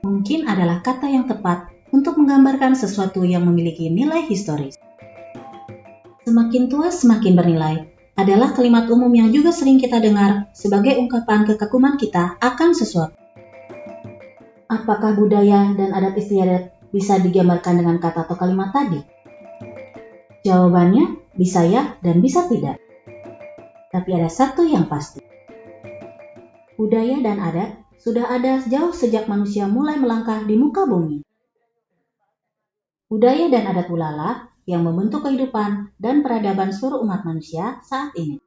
mungkin adalah kata yang tepat untuk menggambarkan sesuatu yang memiliki nilai historis. Semakin tua semakin bernilai adalah kalimat umum yang juga sering kita dengar sebagai ungkapan kekaguman kita akan sesuatu. Apakah budaya dan adat istiadat bisa digambarkan dengan kata atau kalimat tadi? Jawabannya bisa ya dan bisa tidak. Tapi ada satu yang pasti. Budaya dan adat sudah ada jauh sejak manusia mulai melangkah di muka bumi. Budaya dan adat ulala yang membentuk kehidupan dan peradaban seluruh umat manusia saat ini.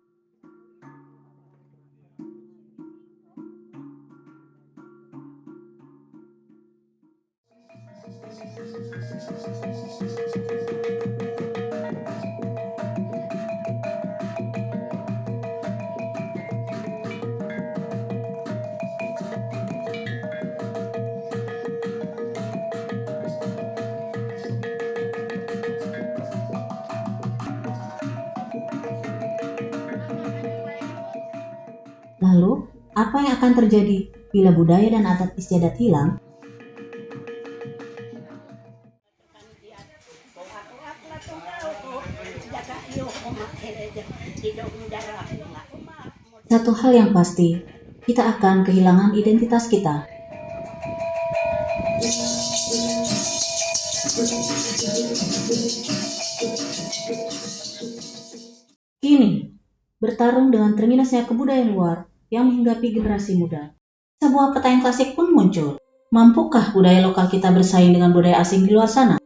Lalu, apa yang akan terjadi bila budaya dan adat istiadat hilang? Satu hal yang pasti, kita akan kehilangan identitas kita. Kini, bertarung dengan terminusnya kebudayaan luar yang menghinggapi generasi muda. Sebuah pertanyaan klasik pun muncul. Mampukah budaya lokal kita bersaing dengan budaya asing di luar sana?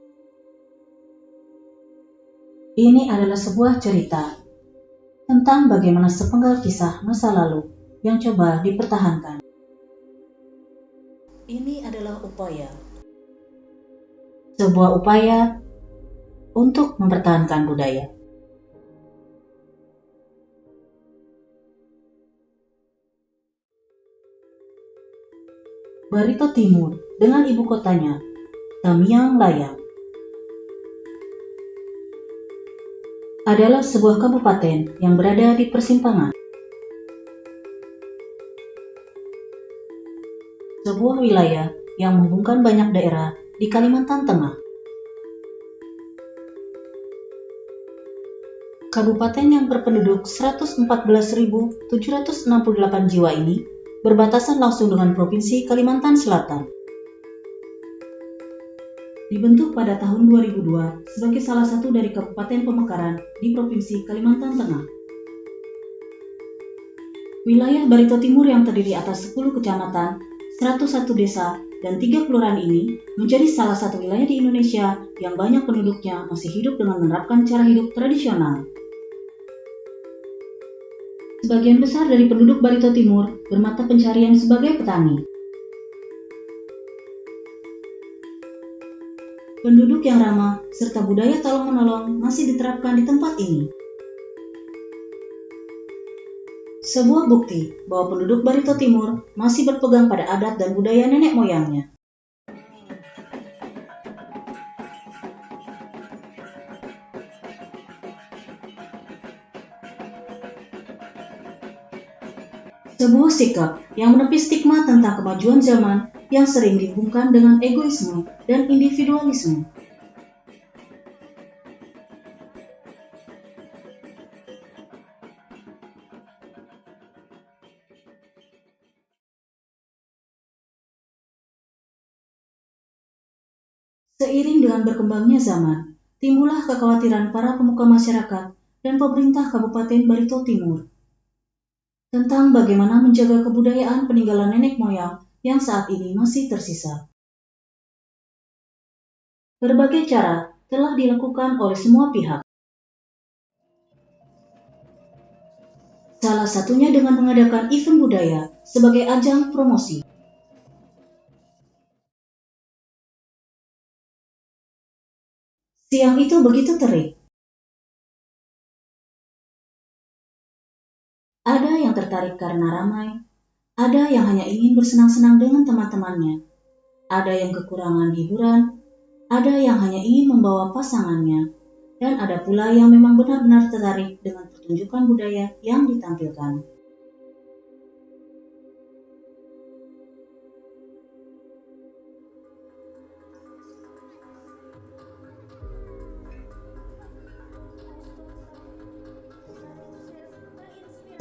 Ini adalah sebuah cerita tentang bagaimana sepenggal kisah masa lalu yang coba dipertahankan. Ini adalah sebuah upaya untuk mempertahankan budaya. Barito Timur dengan ibu kotanya, Tamiang Layang, adalah sebuah kabupaten yang berada di persimpangan. Sebuah wilayah yang menghubungkan banyak daerah di Kalimantan Tengah. Kabupaten yang berpenduduk 114.768 jiwa ini berbatasan langsung dengan Provinsi Kalimantan Selatan. Dibentuk pada tahun 2002 sebagai salah satu dari Kabupaten Pemekaran di Provinsi Kalimantan Tengah. Wilayah Barito Timur yang terdiri atas 10 kecamatan, 101 desa, dan 3 kelurahan ini menjadi salah satu wilayah di Indonesia yang banyak penduduknya masih hidup dengan menerapkan cara hidup tradisional. Sebagian besar dari penduduk Barito Timur bermata pencarian sebagai petani. Penduduk yang ramah serta budaya tolong-menolong masih diterapkan di tempat ini. Sebuah bukti bahwa penduduk Barito Timur masih berpegang pada adat dan budaya nenek moyangnya. Sebuah sikap yang menepis stigma tentang kemajuan zaman yang sering dihubungkan dengan egoisme dan individualisme. Seiring dengan berkembangnya zaman, timbullah kekhawatiran para pemuka masyarakat dan pemerintah Kabupaten Barito Timur tentang bagaimana menjaga kebudayaan peninggalan nenek moyang yang saat ini masih tersisa. Berbagai cara telah dilakukan oleh semua pihak. Salah satunya dengan mengadakan event budaya sebagai ajang promosi. Siang itu begitu terik. Ada yang tertarik karena ramai, ada yang hanya ingin bersenang-senang dengan teman-temannya, ada yang kekurangan hiburan, ada yang hanya ingin membawa pasangannya, dan ada pula yang memang benar-benar tertarik dengan pertunjukan budaya yang ditampilkan.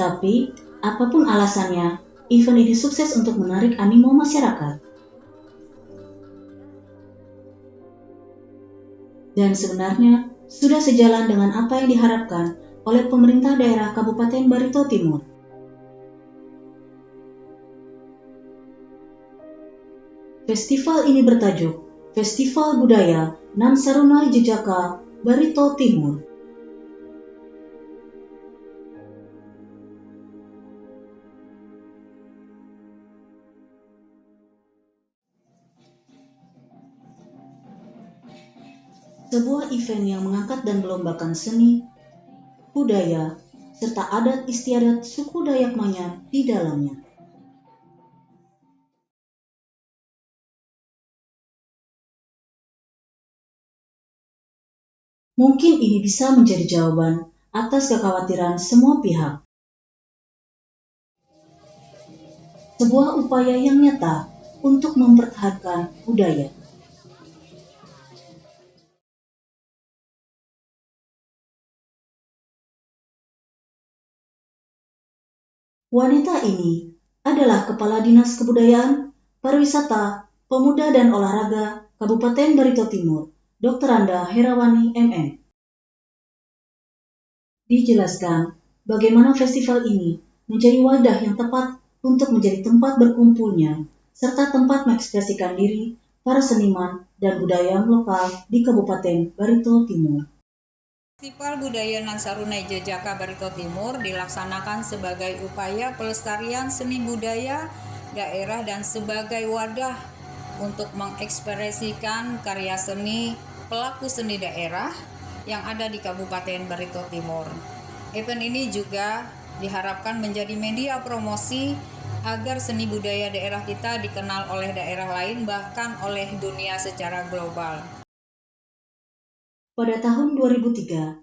Tapi, apapun alasannya, event ini sukses untuk menarik animo masyarakat. Dan sebenarnya, sudah sejalan dengan apa yang diharapkan oleh pemerintah daerah Kabupaten Barito Timur. Festival ini bertajuk Festival Budaya Nan Sarunai Jejaka Barito Timur. Sebuah event yang mengangkat dan melombakan seni, budaya, serta adat istiadat suku Dayak Manyar di dalamnya. Mungkin ini bisa menjadi jawaban atas kekhawatiran semua pihak. Sebuah upaya yang nyata untuk mempertahankan budaya. Wanita ini adalah Kepala Dinas Kebudayaan, Pariwisata, Pemuda dan Olahraga Kabupaten Barito Timur, Dr. Anda Herawani MM. Dijelaskan bagaimana festival ini menjadi wadah yang tepat untuk menjadi tempat berkumpulnya, serta tempat mengekspresikan diri para seniman dan budaya lokal di Kabupaten Barito Timur. Festival Budaya Nan Sarunai Jejaka Barito Timur dilaksanakan sebagai upaya pelestarian seni budaya daerah dan sebagai wadah untuk mengekspresikan karya seni pelaku seni daerah yang ada di Kabupaten Barito Timur. Event ini juga diharapkan menjadi media promosi agar seni budaya daerah kita dikenal oleh daerah lain bahkan oleh dunia secara global. Pada tahun 2003,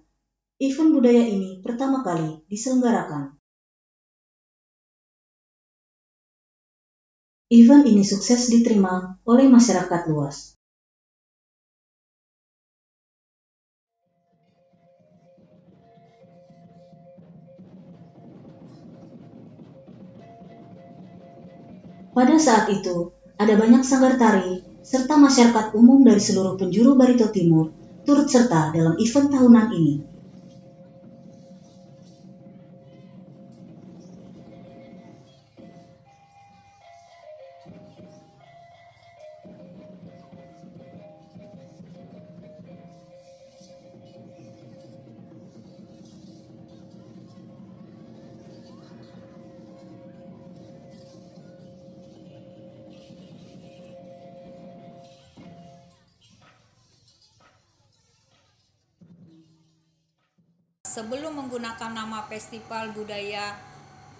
event budaya ini pertama kali diselenggarakan. Event ini sukses diterima oleh masyarakat luas. Pada saat itu, ada banyak sanggar tari serta masyarakat umum dari seluruh penjuru Barito Timur turut serta dalam event tahunan ini. Sebelum menggunakan nama Festival Budaya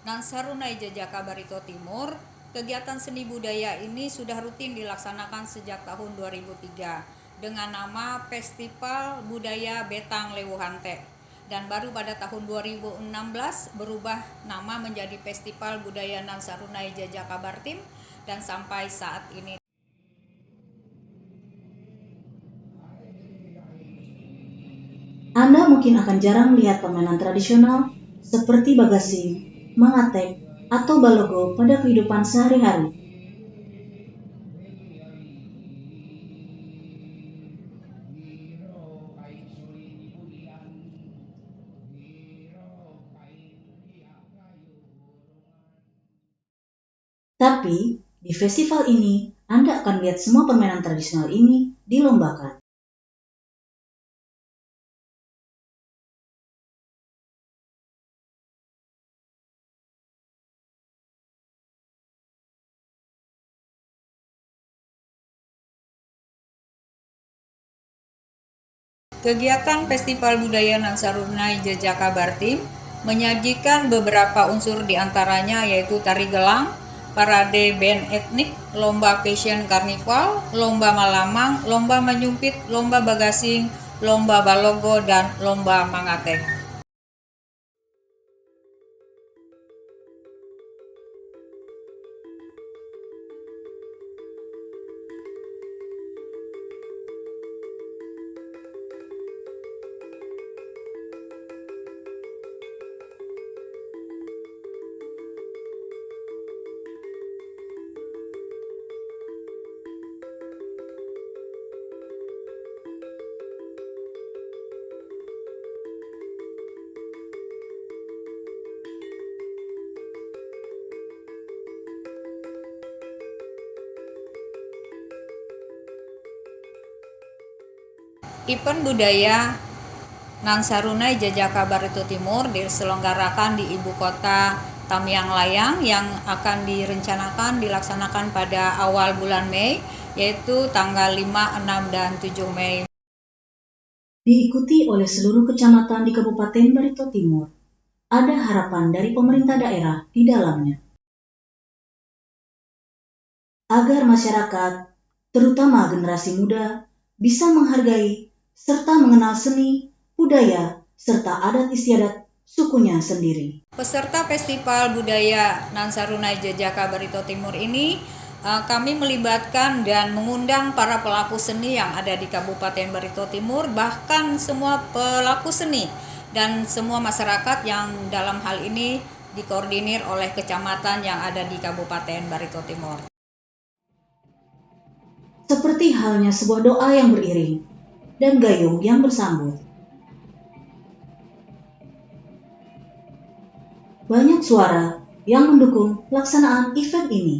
Nan Sarunai Jejaka Barito Timur, kegiatan seni budaya ini sudah rutin dilaksanakan sejak tahun 2003 dengan nama Festival Budaya Betang Lewuhante, dan baru pada tahun 2016 berubah nama menjadi Festival Budaya Nan Sarunai Jejaka Bartim, dan sampai saat ini. Anda mungkin akan jarang melihat permainan tradisional seperti bagasing, mangatek, atau balogo pada kehidupan sehari-hari. Tapi, di festival ini, Anda akan lihat semua permainan tradisional ini dilombakan. Kegiatan Festival Budaya Nan Sarunai Jejaka Bartim menyajikan beberapa unsur diantaranya yaitu tari gelang, parade band etnik, lomba fashion karnival, lomba malamang, lomba menyumpit, lomba bagasing, lomba balogo, dan lomba mangatek. Event budaya Nansarunai Jajaka Barito Timur diselenggarakan di ibu kota Tamiang Layang yang akan direncanakan dilaksanakan pada awal bulan Mei, yaitu tanggal 5, 6, dan 7 Mei. Diikuti oleh seluruh kecamatan di Kabupaten Barito Timur. Ada harapan dari pemerintah daerah di dalamnya. Agar masyarakat, terutama generasi muda, bisa menghargai serta mengenal seni, budaya, serta adat istiadat sukunya sendiri. Peserta Festival Budaya Nansarunai Jajaka Barito Timur ini kami melibatkan dan mengundang para pelaku seni yang ada di Kabupaten Barito Timur, bahkan semua pelaku seni dan semua masyarakat yang dalam hal ini dikoordinir oleh kecamatan yang ada di Kabupaten Barito Timur. Seperti halnya sebuah doa yang beriring dan gayung yang bersambut. Banyak suara yang mendukung pelaksanaan event ini.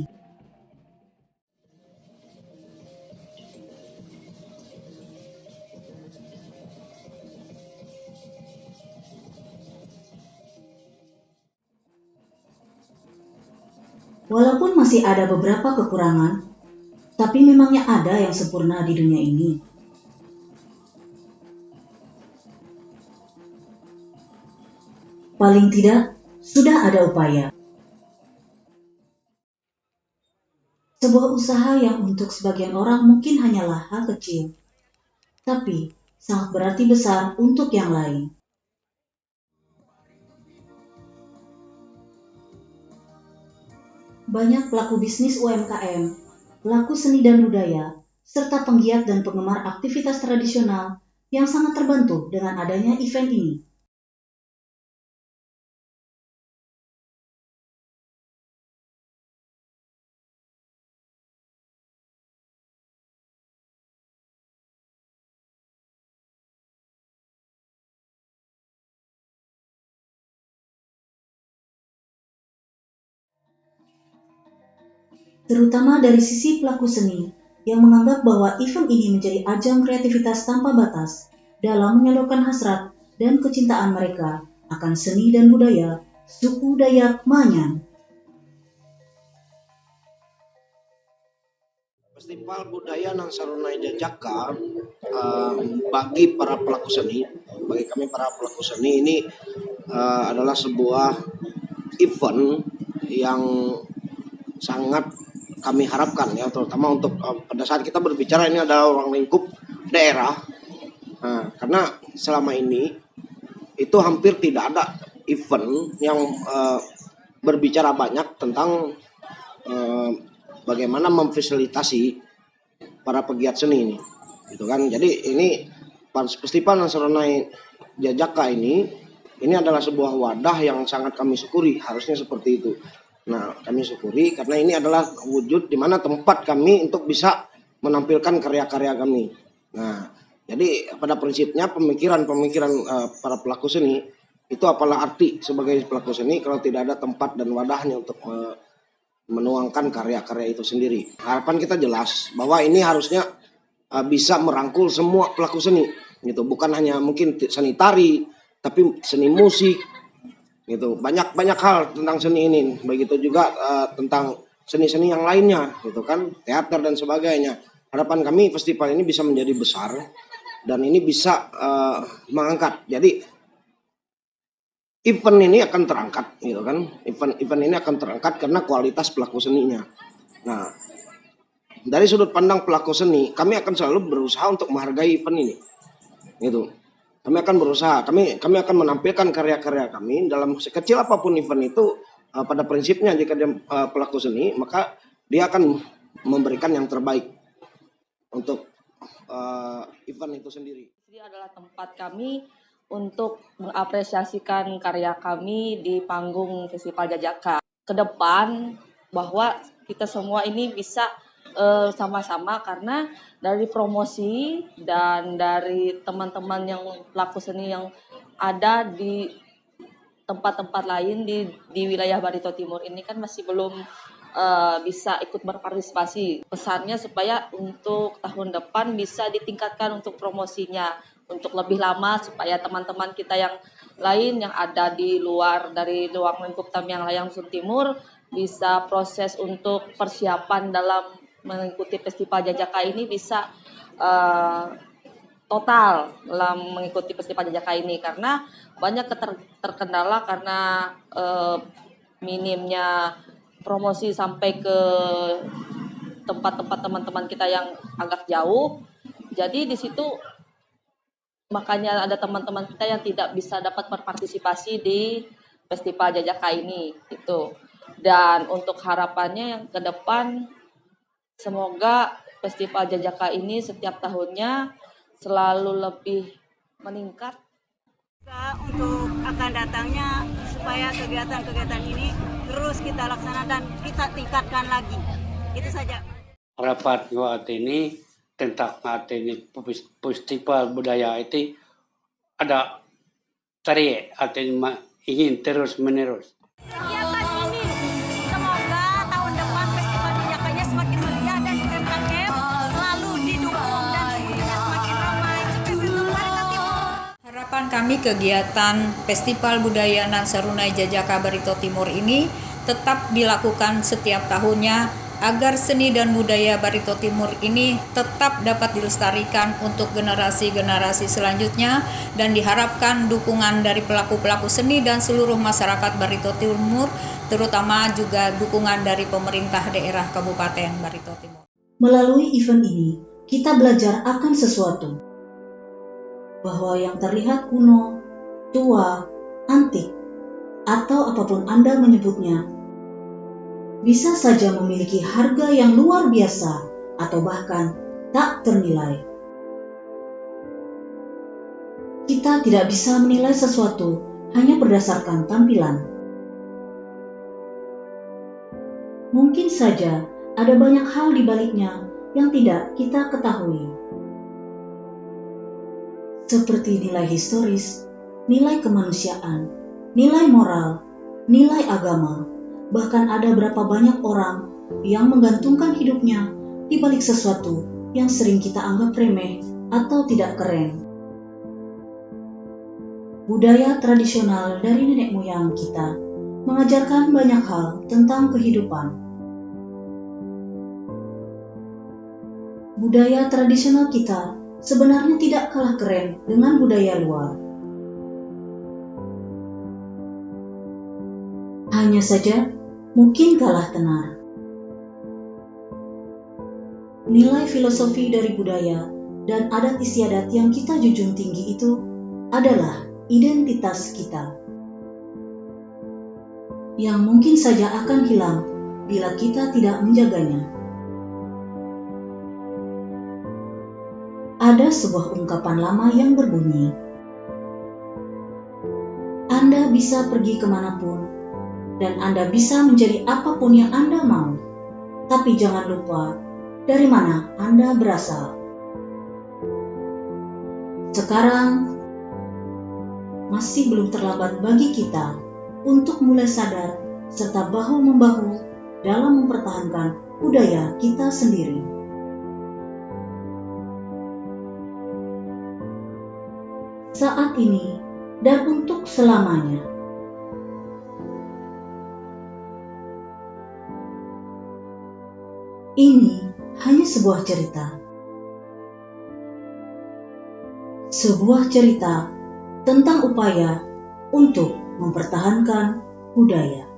Walaupun masih ada beberapa kekurangan, tapi memangnya ada yang sempurna di dunia ini. Paling tidak, sudah ada upaya. Sebuah usaha yang untuk sebagian orang mungkin hanyalah hal kecil, tapi sangat berarti besar untuk yang lain. Banyak pelaku bisnis UMKM, pelaku seni dan budaya, serta penggiat dan penggemar aktivitas tradisional yang sangat terbantu dengan adanya event ini. Terutama dari sisi pelaku seni yang menganggap bahwa event ini menjadi ajang kreativitas tanpa batas dalam menyalurkan hasrat dan kecintaan mereka akan seni dan budaya suku Dayak Manyang. Festival Budaya Nansarunai Jajaka bagi para pelaku seni, bagi kami para pelaku seni ini adalah sebuah event yang sangat kami harapkan ya, terutama untuk pada saat kita berbicara ini adalah ruang lingkup daerah, karena selama ini itu hampir tidak ada event yang berbicara banyak tentang bagaimana memfasilitasi para pegiat seni ini, gitu kan. Jadi ini Festival Nansarunai Jajaka ini adalah sebuah wadah yang sangat kami syukuri, harusnya seperti itu. Nah, kami syukuri karena ini adalah wujud di mana tempat kami untuk bisa menampilkan karya-karya kami. Nah, jadi pada prinsipnya pemikiran-pemikiran para pelaku seni itu apalah arti sebagai pelaku seni kalau tidak ada tempat dan wadahnya untuk menuangkan karya-karya itu sendiri. Harapan kita jelas bahwa ini harusnya bisa merangkul semua pelaku seni, gitu. Bukan hanya mungkin seni tari, tapi seni musik, gitu. Banyak hal tentang seni ini. Begitu juga tentang seni-seni yang lainnya, gitu kan, teater dan sebagainya. Harapan kami festival ini bisa menjadi besar dan ini bisa mengangkat. Jadi event ini akan terangkat, gitu kan. Event ini akan terangkat karena kualitas pelaku seninya. Nah, dari sudut pandang pelaku seni, kami akan selalu berusaha untuk menghargai event ini, gitu. Kami akan berusaha, kami akan menampilkan karya-karya kami dalam sekecil apapun event itu. Pada prinsipnya jika dia pelaku seni, maka dia akan memberikan yang terbaik untuk event itu sendiri. Ini adalah tempat kami untuk mengapresiasikan karya kami di panggung Festival Jajaka. Ke depan bahwa kita semua ini bisa sama-sama, karena dari promosi dan dari teman-teman yang pelaku seni yang ada di tempat-tempat lain di wilayah Barito Timur ini kan masih belum bisa ikut berpartisipasi. Pesannya supaya untuk tahun depan bisa ditingkatkan untuk promosinya untuk lebih lama supaya teman-teman kita yang lain yang ada di luar dari ruang lingkup Tamiang Layang Sun Timur bisa proses untuk persiapan dalam mengikuti Festival Jajaka ini bisa total dalam mengikuti Festival Jajaka ini karena banyak terkendala karena minimnya promosi sampai ke tempat-tempat teman-teman kita yang agak jauh. Jadi di situ makanya ada teman-teman kita yang tidak bisa dapat berpartisipasi di Festival Jajaka ini gitu. Dan untuk harapannya yang ke depan semoga Festival Jajaka ini setiap tahunnya selalu lebih meningkat. Untuk akan datangnya supaya kegiatan-kegiatan ini terus kita laksanakan dan kita tingkatkan lagi. Itu saja. Rapat saat ini tentang ini festival budaya itu ada tarik artinya ingin terus menerus. Kegiatan ini semoga tahun depan Festival Jajakanya semakin meriah dan UMKM selalu didukung dan tentunya semakin ramai. Sukses untuk Barito Timur. Harapan kami kegiatan Festival Budaya Nansarunai Jajaka Barito Timur ini tetap dilakukan setiap tahunnya agar seni dan budaya Barito Timur ini tetap dapat dilestarikan untuk generasi-generasi selanjutnya dan diharapkan dukungan dari pelaku-pelaku seni dan seluruh masyarakat Barito Timur, terutama juga dukungan dari pemerintah daerah Kabupaten Barito Timur. Melalui event ini, kita belajar akan sesuatu, bahwa yang terlihat kuno, tua, antik, atau apapun Anda menyebutnya, bisa saja memiliki harga yang luar biasa atau bahkan tak ternilai. Kita tidak bisa menilai sesuatu hanya berdasarkan tampilan. Mungkin saja ada banyak hal di baliknya yang tidak kita ketahui. Seperti nilai historis, nilai kemanusiaan, nilai moral, nilai agama, bahkan ada berapa banyak orang yang menggantungkan hidupnya di balik sesuatu yang sering kita anggap remeh atau tidak keren. Budaya tradisional dari nenek moyang kita mengajarkan banyak hal tentang kehidupan. Budaya tradisional kita sebenarnya tidak kalah keren dengan budaya luar. Hanya saja mungkin kalah tenar. Nilai filosofi dari budaya dan adat istiadat yang kita junjung tinggi itu adalah identitas kita, yang mungkin saja akan hilang bila kita tidak menjaganya. Ada sebuah ungkapan lama yang berbunyi, Anda bisa pergi kemanapun, dan Anda bisa menjadi apapun yang Anda mau. Tapi jangan lupa dari mana Anda berasal. Sekarang masih belum terlambat bagi kita untuk mulai sadar serta bahu-membahu dalam mempertahankan budaya kita sendiri. Saat ini dan untuk selamanya. Ini hanya sebuah cerita. Sebuah cerita tentang upaya untuk mempertahankan budaya.